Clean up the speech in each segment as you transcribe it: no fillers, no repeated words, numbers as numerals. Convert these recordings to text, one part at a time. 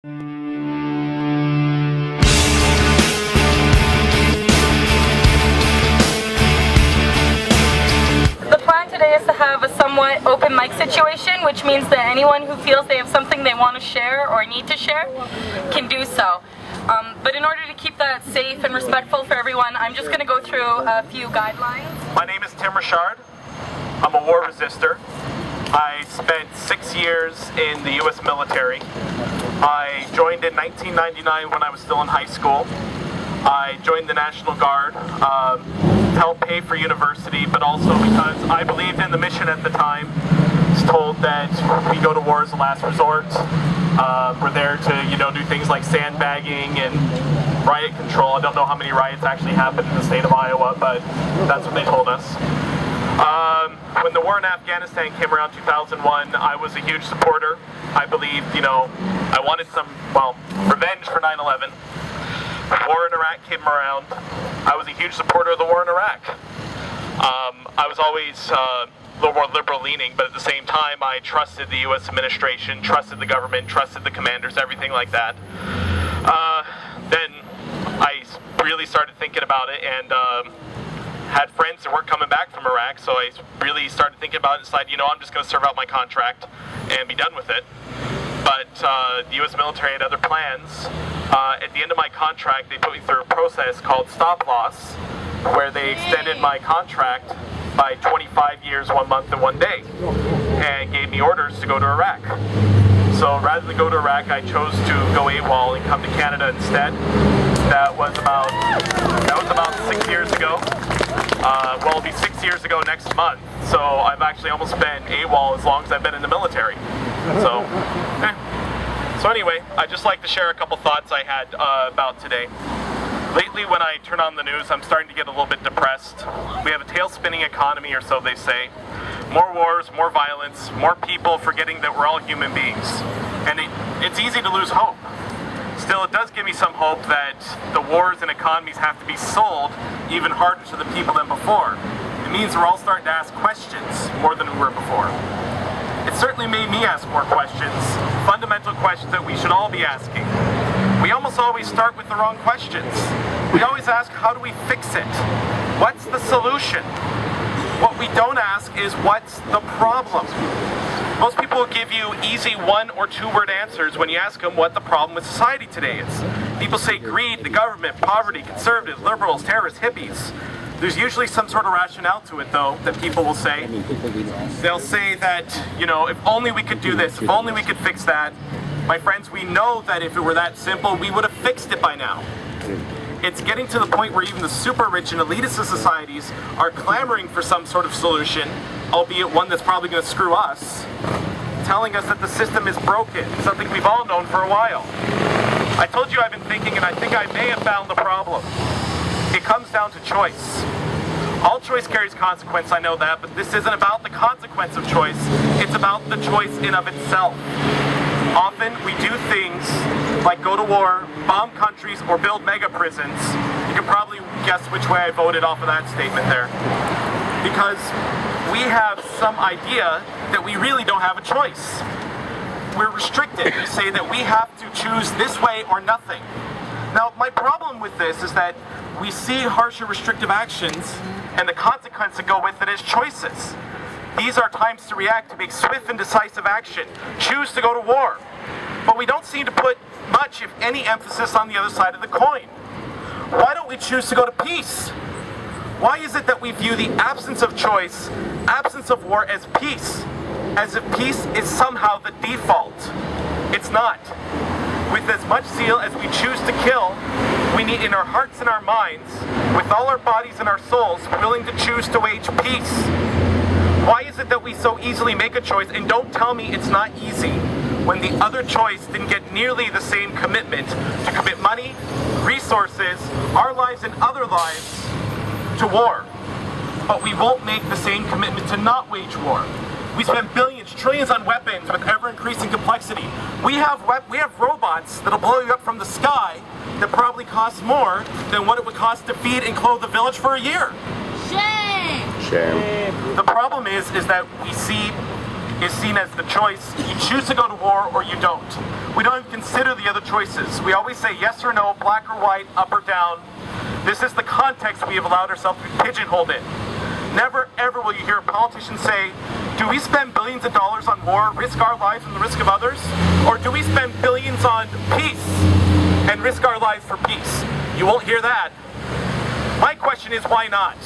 The plan today is to have a somewhat open mic situation, which means that anyone who feels they have something they want to share or need to share can do so. But in order to keep that safe and respectful for everyone, I'm just going to go through a few guidelines. My name is Tim Richard. I'm a war resister. I spent 6 years in the U.S. military. I joined in 1999 when I was still in high school. I joined the National Guard to help pay for university, but also because I believed in the mission at the time. I was told that we go to war as a last resort. We're there to, do things like sandbagging and riot control. I don't know how many riots actually happened in the state of Iowa, but that's what they told us. When the war in Afghanistan came around 2001, I was a huge supporter. I believed, I wanted some, revenge for 9/11. The war in Iraq came around. I was a huge supporter of the war in Iraq. I was always a little more liberal leaning, but at the same time, I trusted the U.S. administration, trusted the government, trusted the commanders, everything like that. Then I really started thinking about it and had friends that weren't coming back from Iraq, so I really started thinking about it and decided, I'm just going to serve out my contract and be done with it. But the U.S. military had other plans. At the end of my contract, they put me through a process called stop loss, where they extended my contract by 25 years, 1 month, and 1 day, and gave me orders to go to Iraq. So rather than go to Iraq, I chose to go AWOL and come to Canada instead. That was about 6 years ago. It'll be 6 years ago next month. So I've actually almost been AWOL as long as I've been in the military. So anyway, I'd just like to share a couple thoughts I had about today. Lately, when I turn on the news, I'm starting to get a little bit depressed. We have a tail-spinning economy, or so they say. More wars, more violence, more people forgetting that we're all human beings. And it's easy to lose hope. Still, it does give me some hope that the wars and economies have to be sold even harder to the people than before. It means we're all starting to ask questions more than we were before. It certainly made me ask more questions, fundamental questions that we should all be asking. We almost always start with the wrong questions. We always ask, how do we fix it? What's the solution? What we don't ask is, what's the problem? Most people will give you easy 1 or 2 word answers when you ask them what the problem with society today is. People say greed, the government, poverty, conservatives, liberals, terrorists, hippies. There's usually some sort of rationale to it, though, that people will say. They'll say that, if only we could do this, if only we could fix that. My friends, we know that if it were that simple, we would have fixed it by now. It's getting to the point where even the super rich and elitist societies are clamoring for some sort of solution, albeit one that's probably going to screw us, telling us that the system is broken, something we've all known for a while. I told you I've been thinking, and I think I may have found the problem. It comes down to choice. All choice carries consequence, I know that, but this isn't about the consequence of choice. It's about the choice in of itself. Often we do things like go to war, bomb countries, or build mega prisons. You can probably guess which way I voted off of that statement there. Because we have some idea that we really don't have a choice. We're restricted. We say that we have to choose this way or nothing. Now, my problem with this is that we see harsher restrictive actions, and the consequence that go with it is choices. These are times to react, to make swift and decisive action. Choose to go to war. But we don't seem to put much, if any, emphasis on the other side of the coin. Why don't we choose to go to peace? Why is it that we view the absence of choice, absence of war, as peace? As if peace is somehow the default. It's not. With as much zeal as we choose to kill, we need in our hearts and our minds, with all our bodies and our souls, willing to choose to wage peace. Why is it that we so easily make a choice, and don't tell me it's not easy, when the other choice didn't get nearly the same commitment to commit money, resources, our lives and other lives to war? But we won't make the same commitment to not wage war. We spend billions, trillions on weapons with ever-increasing complexity. We have robots that'll blow you up from the sky that probably cost more than what it would cost to feed and clothe the village for a year. Shame! The problem is that we see is seen as the choice. You choose to go to war or you don't. We don't even consider the other choices. We always say yes or no, black or white, up or down. This is the context we have allowed ourselves to be pigeonholed in. Never ever will you hear a politician say, do we spend billions of dollars on war, risk our lives and the risk of others? Or do we spend billions on peace and risk our lives for peace? You won't hear that. My question is, why not?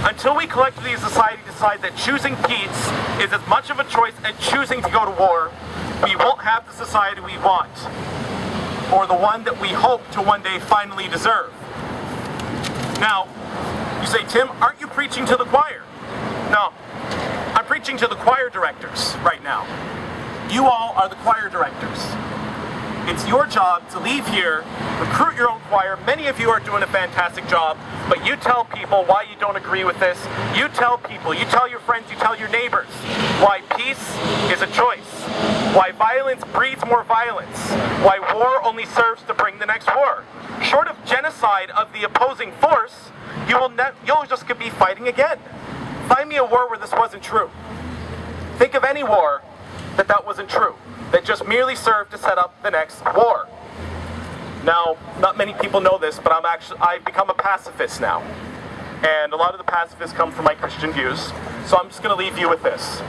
Until we collectively as a society decide that choosing peace is as much of a choice as choosing to go to war, we won't have the society we want, or the one that we hope to one day finally deserve. Now, you say, Tim, aren't you preaching to the choir? No, I'm preaching to the choir directors right now. You all are the choir directors. It's your job to leave here, recruit your own choir. Many of you are doing a fantastic job, but you tell people why you don't agree with this. You tell people, you tell your friends, you tell your neighbors why peace is a choice, why violence breeds more violence, why war only serves to bring the next war. Short of genocide of the opposing force, you'll just be fighting again. Find me a war where this wasn't true. Think of any war that wasn't true, that just merely served to set up the next war. Now, not many people know this, but I've become a pacifist now. And a lot of the pacifists come from my Christian views. So I'm just going to leave you with this.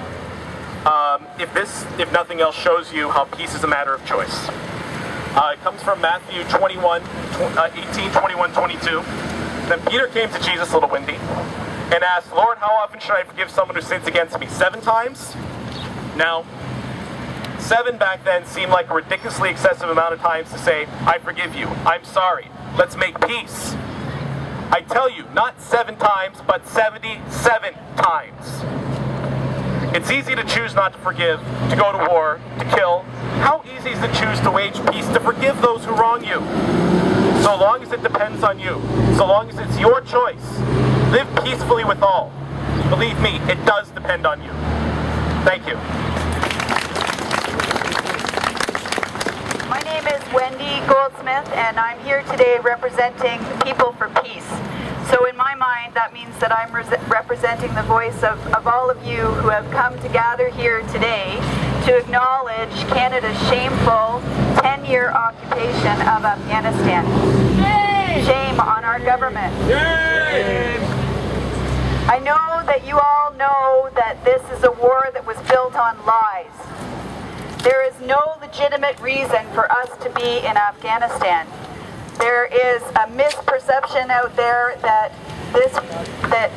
If nothing else, shows you how peace is a matter of choice. It comes from Matthew 18, 21, 22. Then Peter came to Jesus, a little windy, and asked, Lord, how often should I forgive someone who sins against me? 7 times? Now, 7 back then seemed like a ridiculously excessive amount of times to say, I forgive you, I'm sorry, let's make peace. I tell you, not 7 times, but 77 times. It's easy to choose not to forgive, to go to war, to kill. How easy is it to choose to wage peace, to forgive those who wrong you? So long as it depends on you, so long as it's your choice, live peacefully with all. Believe me, it does depend on you. Thank you. My name is Wendy Goldsmith, and I'm here today representing People for Peace. So in my mind, that means that I'm representing the voice of all of you who have come to gather here today to acknowledge Canada's shameful 10-year occupation of Afghanistan. Shame on our government. I know that you all know that this is a war that was built on lies. There is no legitimate reason for us to be in Afghanistan. There is a misperception out there that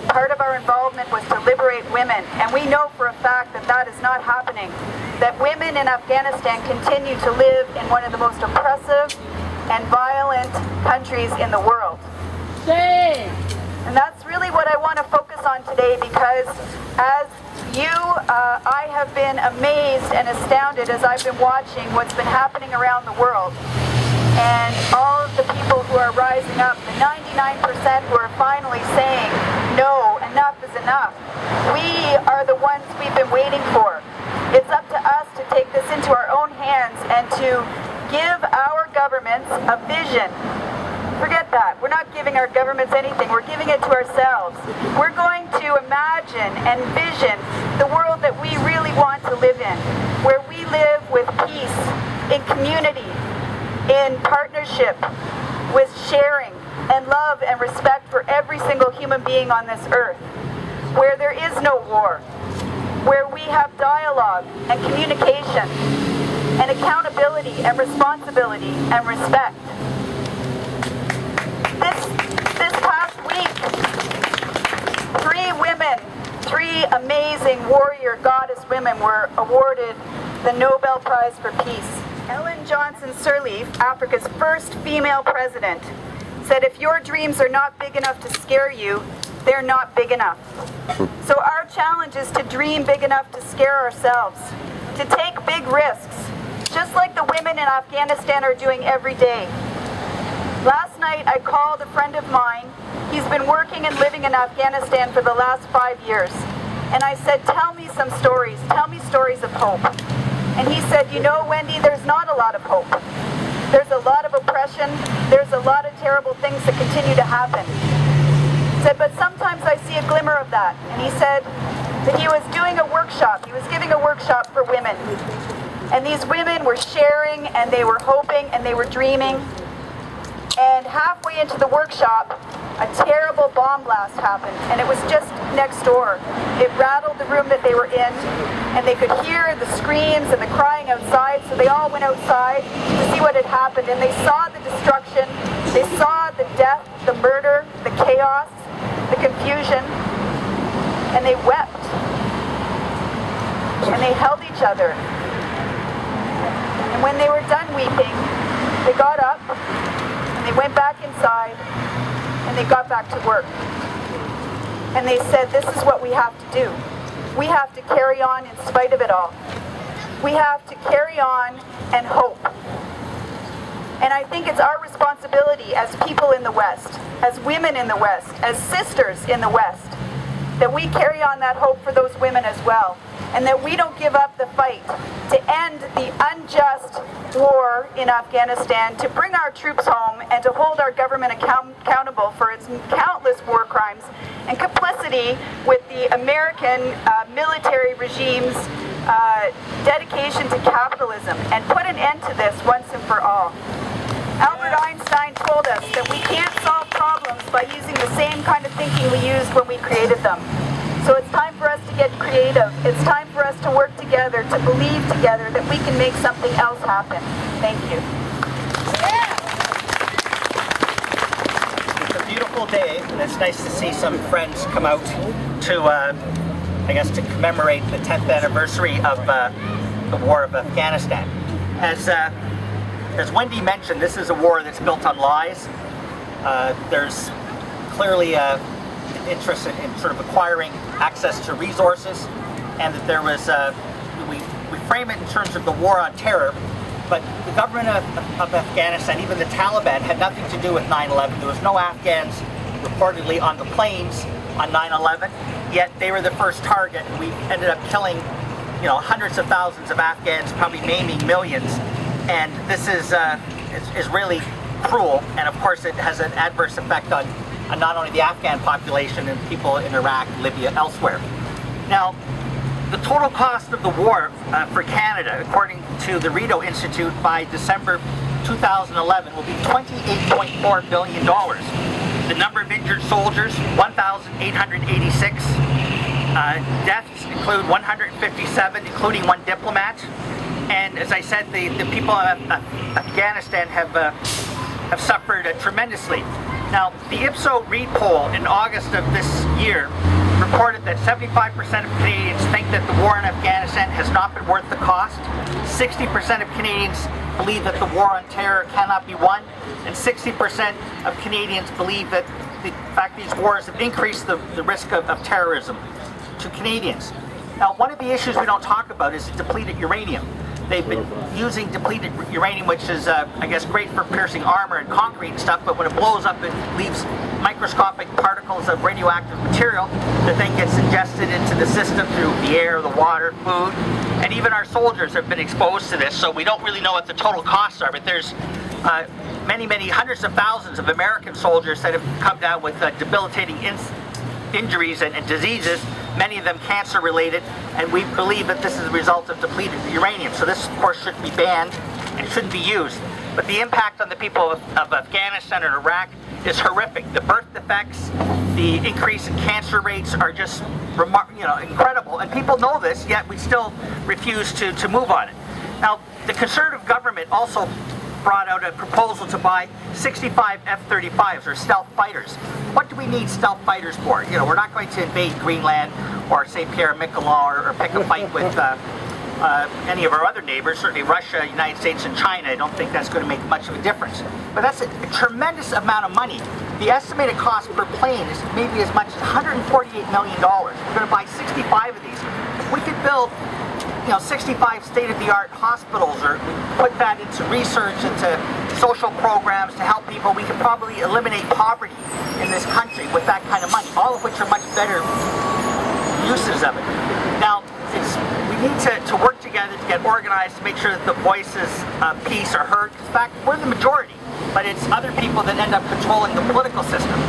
part of our involvement was to liberate women, and we know for a fact that that is not happening. That women in Afghanistan continue to live in one of the most oppressive and violent countries in the world. And that's really what I want to focus on today, because as you, I have been amazed and astounded as I've been watching what's been happening around the world. And all of the people who are rising up, the 99% who are finally saying, no, enough is enough. We are the ones we've been waiting for. It's up to us to take this into our own hands and to give our governments a vision. Forget that. We're not giving our governments anything. We're giving it to ourselves. We're going to imagine and vision the world that we really want to live in, where we live with peace, in community, in partnership, with sharing and love and respect for every single human being on this earth, where there is no war, where we have dialogue and communication and accountability and responsibility and respect. This past week, 3 women, 3 amazing warrior goddess women were awarded the Nobel Prize for Peace. Ellen Johnson Sirleaf, Africa's first female president, said if your dreams are not big enough to scare you, they're not big enough. So our challenge is to dream big enough to scare ourselves, to take big risks, just like the women in Afghanistan are doing every day. Last night I called a friend of mine. He's been working and living in Afghanistan for the last 5 years. And I said, tell me some stories. Tell me stories of hope. And he said, you know, Wendy, there's not a lot of hope. There's a lot of oppression. There's a lot of terrible things that continue to happen. He said, but sometimes I see a glimmer of that. And he said, that he was doing a workshop. He was giving a workshop for women. And these women were sharing, and they were hoping, and they were dreaming. And halfway into the workshop, a terrible bomb blast happened, and it was just next door. It rattled the room that they were in, and they could hear the screams and the crying outside, so they all went outside to see what had happened, and they saw the destruction, they saw the death, the murder, the chaos, the confusion, and they wept. And they held each other. And when they were done weeping, they got up, and they went back inside, and they got back to work. And they said, this is what we have to do. We have to carry on in spite of it all. We have to carry on and hope. And I think it's our responsibility as people in the West, as women in the West, as sisters in the West, that we carry on that hope for those women as well. And that we don't give up the fight to end the unjust war in Afghanistan, to bring our troops home, and to hold our government accountable for its countless war crimes and complicity with the American military regime's dedication to capitalism, and put an end to this once and for all. Albert Einstein told us that we can't solve problems by using the same kind of thinking we used when we created them. So it's time for us to get creative. It's time for us to work together, to believe together that we can make something else happen. Thank you. It's a beautiful day, and it's nice to see some friends come out to, I guess, to commemorate the 10th anniversary of the War of Afghanistan. As Wendy mentioned, this is a war that's built on lies. There's clearly interest in sort of acquiring access to resources, and that there was, we frame it in terms of the war on terror, but the government of Afghanistan, even the Taliban, had nothing to do with 9/11. There was no Afghans reportedly on the planes on 9/11, yet they were the first target. We ended up killing, hundreds of thousands of Afghans, probably maiming millions, and this is really cruel, and of course it has an adverse effect on not only the Afghan population and people in Iraq, Libya, elsewhere. Now, the total cost of the war for Canada, according to the Rideau Institute, by December 2011 will be $28.4 billion. The number of injured soldiers, 1,886. Deaths include 157, including one diplomat. And as I said, the people of Afghanistan have suffered tremendously. Now, the Ipsos Reid poll in August of this year reported that 75% of Canadians think that the war in Afghanistan has not been worth the cost. 60% of Canadians believe that the war on terror cannot be won, and 60% of Canadians believe that the fact these wars have increased the risk of terrorism to Canadians. Now, one of the issues we don't talk about is depleted uranium. They've been using depleted uranium, which is, I guess, great for piercing armor and concrete and stuff, but when it blows up, it leaves microscopic particles of radioactive material that then gets ingested into the system through the air, the water, food, and even our soldiers have been exposed to this, so we don't really know what the total costs are, but there's many hundreds of thousands of American soldiers that have come down with debilitating injuries and diseases, many of them cancer related, and we believe that this is a result of depleted uranium. So this, of course, should be banned and shouldn't be used. But the impact on the people of Afghanistan and Iraq is horrific. The birth defects, the increase in cancer rates are just incredible, and people know this, yet we still refuse to move on it. Now, the Conservative government also brought out a proposal to buy 65 F-35s, or stealth fighters. What do we need stealth fighters for? We're not going to invade Greenland or St. Pierre-Miquelon or pick a fight with any of our other neighbors, certainly Russia, United States, and China. I don't think that's going to make much of a difference. But that's a tremendous amount of money. The estimated cost per plane is maybe as much as $148 million. We're going to buy 65 of these. If we could build 65 state-of-the-art hospitals, or put that into research, into social programs to help people, we could probably eliminate poverty in this country with that kind of money, all of which are much better uses of it. Now, we need to work together to get organized to make sure that the voices of peace are heard. In fact, we're the majority, but it's other people that end up controlling the political system.